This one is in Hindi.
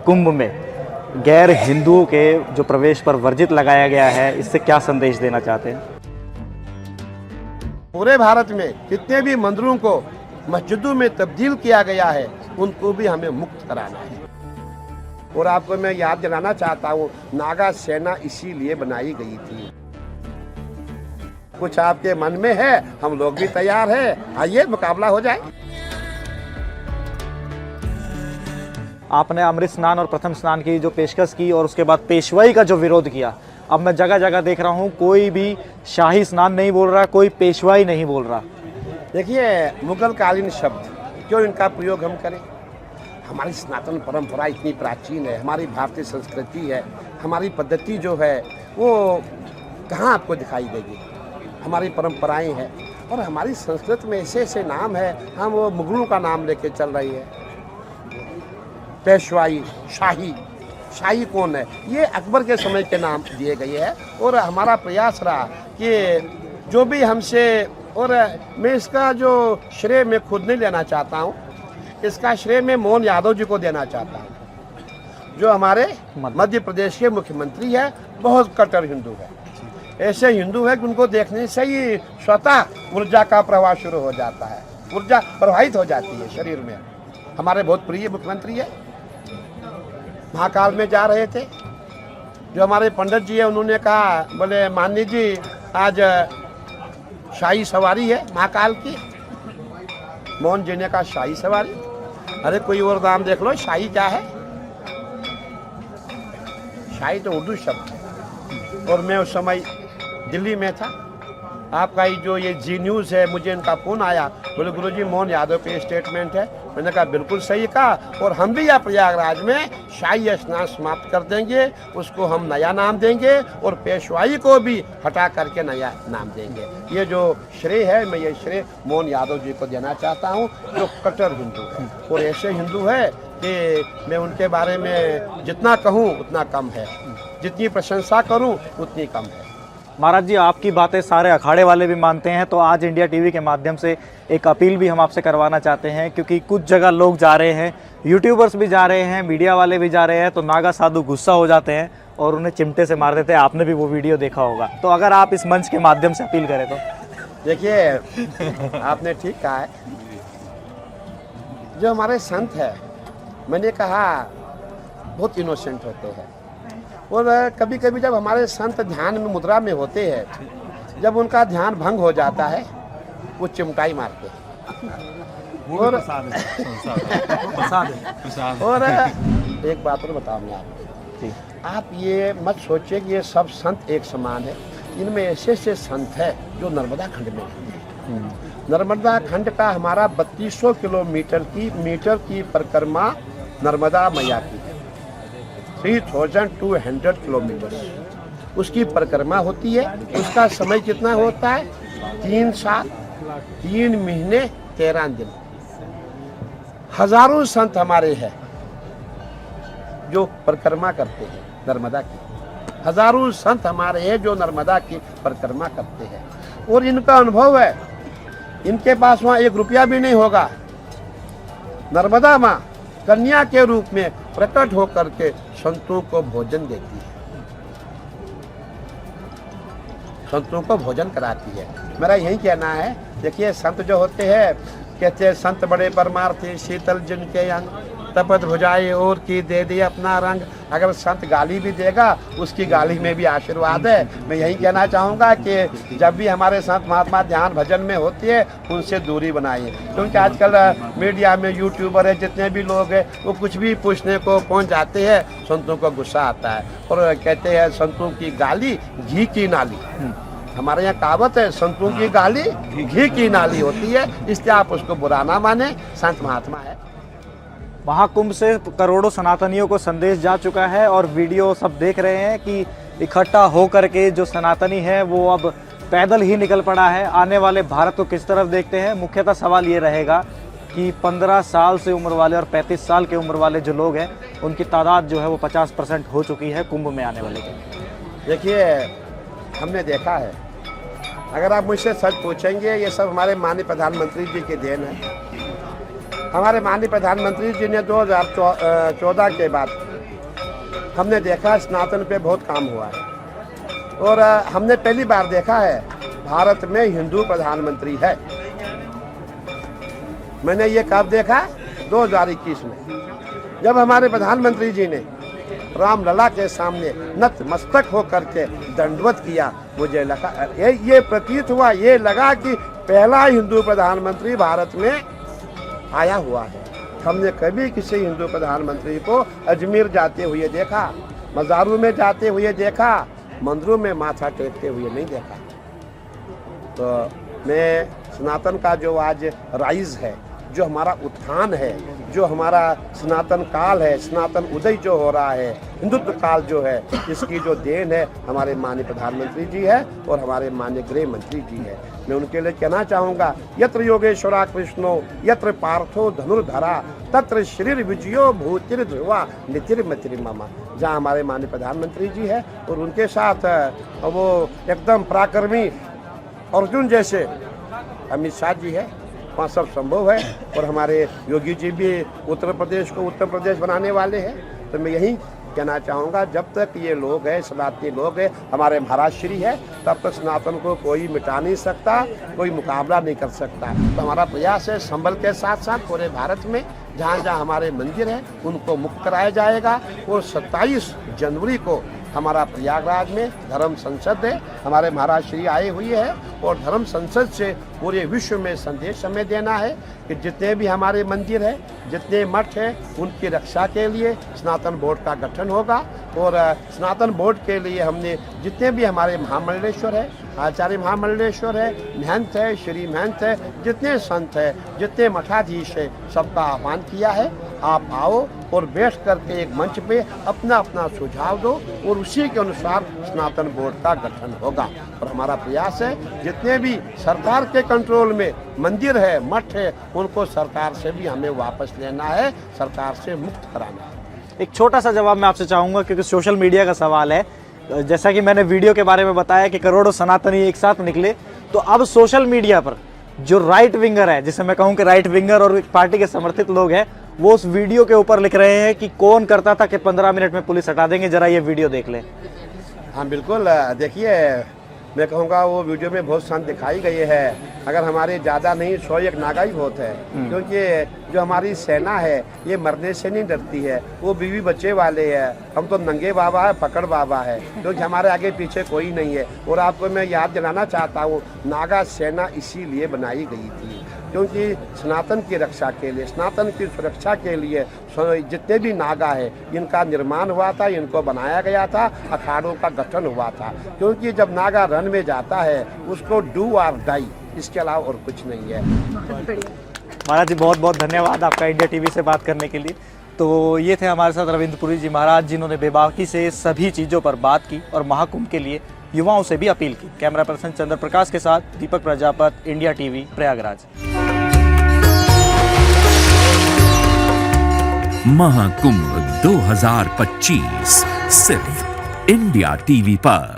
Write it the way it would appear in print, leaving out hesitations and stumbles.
कुंभ में गैर हिंदुओं के जो प्रवेश पर वर्जित लगाया गया है, इससे क्या संदेश देना चाहते हैं? पूरे भारत में जितने भी मंदिरों को मस्जिदों में तब्दील किया गया है, उनको भी हमें मुक्त कराना है। और आपको मैं याद दिलाना चाहता हूँ, नागा सेना इसीलिए बनाई गई थी। कुछ आपके मन में है, हम लोग भी तैयार हैं, आइए मुकाबला हो जाए। आपने अमृत स्नान और प्रथम स्नान की जो पेशकश की और उसके बाद पेशवाई का जो विरोध किया, अब मैं जगह जगह देख रहा हूँ कोई भी शाही स्नान नहीं बोल रहा, कोई पेशवाई नहीं बोल रहा। देखिए, मुगल कालीन शब्द क्यों इनका प्रयोग हम करें? हमारी सनातन परंपरा इतनी प्राचीन है, हमारी भारतीय संस्कृति है, हमारी पद्धति जो है वो कहाँ आपको दिखाई देगी? हमारी परंपराएं हैं और हमारी संस्कृत में ऐसे ऐसे नाम है, हम वो मुगलों का नाम लेके चल रही है। पेशवाई, शाही, शाही कौन है? ये अकबर के समय के नाम दिए गए हैं। और हमारा प्रयास रहा कि जो भी हमसे, और मैं इसका जो श्रेय मैं खुद नहीं लेना चाहता हूँ, इसका श्रेय मैं मोहन यादव जी को देना चाहता हूँ, जो हमारे मध्य प्रदेश के मुख्यमंत्री है, बहुत कट्टर हिंदू है। ऐसे हिंदू है कि उनको देखने से ही स्वतः ऊर्जा का प्रवाह शुरू हो जाता है, ऊर्जा प्रवाहित हो जाती है शरीर में। हमारे बहुत प्रिय मुख्यमंत्री है, महाकाल में जा रहे थे, जो हमारे पंडित जी है उन्होंने कहा, बोले माननीय जी आज शाही सवारी है महाकाल की। मोहन जी ने कहा शाही सवारी? अरे कोई और नाम देख लो, शाही क्या है? शाही तो उर्दू शब्द है। और मैं उस समय दिल्ली में था। आपका ये जी न्यूज़ है, मुझे इनका फ़ोन आया, बोले गुरुजी मोहन यादव के स्टेटमेंट है। मैंने कहा बिल्कुल सही कहा, और हम भी यहाँ प्रयागराज में शाही स्नान समाप्त कर देंगे, उसको हम नया नाम देंगे और पेशवाई को भी हटा करके नया नाम देंगे। ये जो श्रेय है, मैं ये श्रेय मोहन यादव जी को देना चाहता हूँ, जो कट्टर हिंदू है। और ऐसे हिंदू है कि मैं उनके बारे में जितना कहूँ उतना कम है, जितनी प्रशंसा करूँ उतनी कम है। महाराज जी, आपकी बातें सारे अखाड़े वाले भी मानते हैं, तो आज इंडिया टीवी के माध्यम से एक अपील भी हम आपसे करवाना चाहते हैं, क्योंकि कुछ जगह लोग जा रहे हैं, यूट्यूबर्स भी जा रहे हैं, मीडिया वाले भी जा रहे हैं, तो नागा साधु गुस्सा हो जाते हैं और उन्हें चिमटे से मार देते हैं। आपने भी वो वीडियो देखा होगा, तो अगर आप इस मंच के माध्यम से अपील करें तो। देखिए, आपने ठीक कहा है। जो हमारे संत है, मैंने कहा बहुत इनोसेंट होते हैं, और कभी कभी जब हमारे संत ध्यान में मुद्रा में होते हैं, जब उनका ध्यान भंग हो जाता है, वो चिमटाई मारते हैं। और एक बात और बताऊंगा आपको, आप ये मत सोचिए कि ये सब संत एक समान है। इनमें ऐसे ऐसे संत है जो नर्मदा खंड में रहते हैं। नर्मदा खंड का हमारा 3200 किलोमीटर की परिक्रमा नर्मदा मैया की है। 3200 किलोमीटर उसकी परिक्रमा होती है। उसका समय कितना होता है? 3 साल 3 महीने 13 दिन। हजारों संत हमारे हैं जो परिक्रमा करते हैं नर्मदा की। हजारों संत हमारे हैं जो नर्मदा की परिक्रमा करते हैं, और इनका अनुभव है, इनके पास वहाँ 1 रुपया भी नहीं होगा। नर्मदा माँ कन्या के रूप में प्रकट होकर के संतों को भोजन देती है, संतों को भोजन कराती है। मेरा यही कहना है। देखिए, संत जो होते हैं, कहते हैं संत बड़े परमार्थी, शीतल जिनके अंग, तपत भुजाए और की दे दे अपना रंग। अगर संत गाली भी देगा, उसकी गाली में भी आशीर्वाद है। मैं यही कहना चाहूँगा कि जब भी हमारे संत महात्मा ध्यान भजन में होती है, उनसे दूरी बनाइए, क्योंकि आजकल मीडिया में यूट्यूबर है, जितने भी लोग हैं, वो कुछ भी पूछने को पहुँच जाते हैं, संतों को गुस्सा आता है और कहते हैं संतों की गाली घी की नाली। हमारे यहाँ कहावत है, संतों की गाली घी की नाली होती है, इसलिए आप उसको बुरा ना माने, संत महात्मा है। महाकुंभ से करोड़ों सनातनियों को संदेश जा चुका है, और वीडियो सब देख रहे हैं कि इकट्ठा हो करके जो सनातनी है वो अब पैदल ही निकल पड़ा है। आने वाले भारत को किस तरफ देखते हैं? मुख्यतः सवाल ये रहेगा कि 15 साल से उम्र वाले और 35 साल के उम्र वाले जो लोग हैं, उनकी तादाद जो है वो 50% हो चुकी है कुंभ में आने वाले के। देखिए, हमने देखा है, अगर आप मुझसे सच पूछेंगे, ये सब हमारे माननीय प्रधानमंत्री जी की देन है। हमारे माननीय प्रधानमंत्री जी ने 2014 के बाद हमने देखा सनातन पे बहुत काम हुआ है और हमने पहली बार देखा है भारत में हिंदू प्रधानमंत्री है। मैंने ये कब देखा? 2021 में, जब हमारे प्रधानमंत्री जी ने रामलला के सामने नतमस्तक होकर के दंडवत किया। मुझे लगा ये प्रतीत हुआ, ये लगा कि पहला हिंदू प्रधानमंत्री भारत में आया हुआ है। हमने कभी किसी हिंदू प्रधानमंत्री को अजमेर जाते हुए देखा, मज़ारों में जाते हुए देखा, मंदिरों में माथा टेकते हुए नहीं देखा। तो मैं सनातन का जो आज राइज है, जो हमारा उत्थान है, जो हमारा सनातन काल है, सनातन उदय जो हो रहा है, हिंदुत्व काल जो है, इसकी जो देन है हमारे माननीय प्रधानमंत्री जी है और हमारे माननीय गृह मंत्री जी है। मैं उनके लिए कहना चाहूँगा, यत्र योगेश्वरा कृष्णो यत्र पार्थो धनुर्धरा तत्र शरीर विजयो भूतिर ध्रुवा नितिर्मतिर् मम। जहाँ हमारे माननीय प्रधानमंत्री जी है और उनके साथ वो एकदम पराक्रमी अर्जुन जैसे अमित शाह जी है, वहाँ सब संभव है। और हमारे योगी जी भी उत्तर प्रदेश को उत्तर प्रदेश बनाने वाले हैं। तो मैं यही कहना चाहूँगा, जब तक ये लोग हैं, सनातनी लोग हैं, हमारे महाराज श्री है, तब तक सनातन को कोई मिटा नहीं सकता, कोई मुकाबला नहीं कर सकता। तो हमारा प्रयास है संभल के साथ साथ पूरे भारत में जहाँ जहाँ हमारे मंदिर हैं उनको मुक्त कराया जाएगा। और 27 जनवरी को हमारा प्रयागराज में धर्म संसद है, हमारे महाराज श्री आए हुए हैं और धर्म संसद से पूरे विश्व में संदेश हमें देना है कि जितने भी हमारे मंदिर हैं, जितने मठ हैं, उनकी रक्षा के लिए सनातन बोर्ड का गठन होगा। और सनातन बोर्ड के लिए हमने जितने भी हमारे महामंडलेश्वर है, आचार्य महामंडलेश्वर है, महंत है, श्री महंत है, जितने संत है, जितने मठाधीश है, सबका आह्वान किया है। आप आओ और बैठ करके एक मंच पे अपना अपना सुझाव दो और उसी के अनुसार सनातन बोर्ड का गठन होगा। और हमारा प्रयास है जितने भी सरकार के कंट्रोल में मंदिर है, मठ है, उनको सरकार से भी हमें वापस लेना है, सरकार से मुक्त कराना है। एक छोटा सा जवाब मैं आपसे चाहूँगा, क्योंकि सोशल मीडिया का सवाल है। जैसा कि मैंने वीडियो के बारे में बताया कि करोड़ों सनातनी एक साथ निकले, तो अब सोशल मीडिया पर जो राइट विंगर है, जिसे मैं कहूँ कि राइट विंगर और पार्टी के समर्थित लोग हैं, वो उस वीडियो के ऊपर लिख रहे हैं कि कौन करता था कि 15 मिनट में पुलिस हटा देंगे, जरा ये वीडियो देख लें। हाँ बिल्कुल, देखिए मैं कहूँगा वो वीडियो में बहुत शांत दिखाई गई है। अगर हमारे ज़्यादा नहीं 101 नागा ही बहुत है, क्योंकि जो हमारी सेना है ये मरने से नहीं डरती है, वो बीवी बच्चे वाले हैं। हम तो नंगे बाबा है, पकड़ बाबा है, क्योंकि हमारे आगे पीछे कोई नहीं है। और आपको मैं याद दिलाना चाहता हूँ, नागा सेना इसीलिए बनाई गई थी क्योंकि सनातन की रक्षा के लिए, सनातन की सुरक्षा के लिए जितने भी नागा है इनका निर्माण हुआ था, इनको बनाया गया था, अखाड़ों का गठन हुआ था। क्योंकि जब नागा रण में जाता है उसको डू और डाई, इसके अलावा और कुछ नहीं है। महाराज जी बहुत बहुत धन्यवाद आपका इंडिया टीवी से बात करने के लिए। तो ये थे हमारे साथ रविंद्रपुरी जी महाराज, जिन्होंने बेबाकी से सभी चीज़ों पर बात की और महाकुंभ के लिए युवाओं से भी अपील की। कैमरा पर्सन चंद्र प्रकाश के साथ दीपक प्रजापत, इंडिया टीवी, प्रयागराज। महाकुंभ 2025 सिर्फ इंडिया टीवी पर।